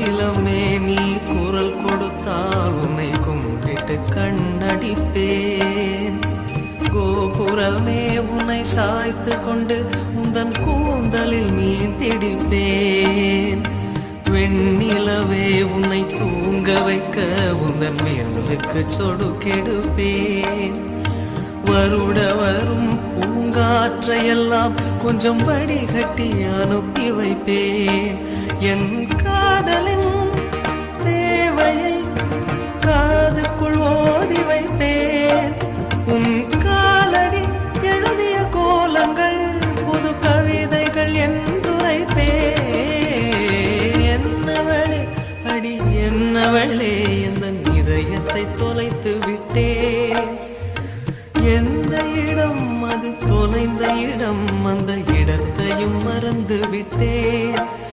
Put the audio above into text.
கோகிலமே நீ குரல் கொடுத்தால் உன்னை கும்பிட்டு கண்ணடிப்பேன். கோபுரமே உன்னை சாய்த்து கொண்டு உந்தன் கூந்தலில் மீன் பிடிப்பேன். வெண்ணிலவே உன்னை தூங்க வைக்க உந்தன் மேலுக்கு சொடுக்கெடுப்பேன். வருட வரும் பூங்காற்றையெல்லாம் கொஞ்சம் வடிகட்டி அனுப்பி வைப்பேன். என் காதலின் தேவையை காதுக்குள் ஓதி வைப்பேன்.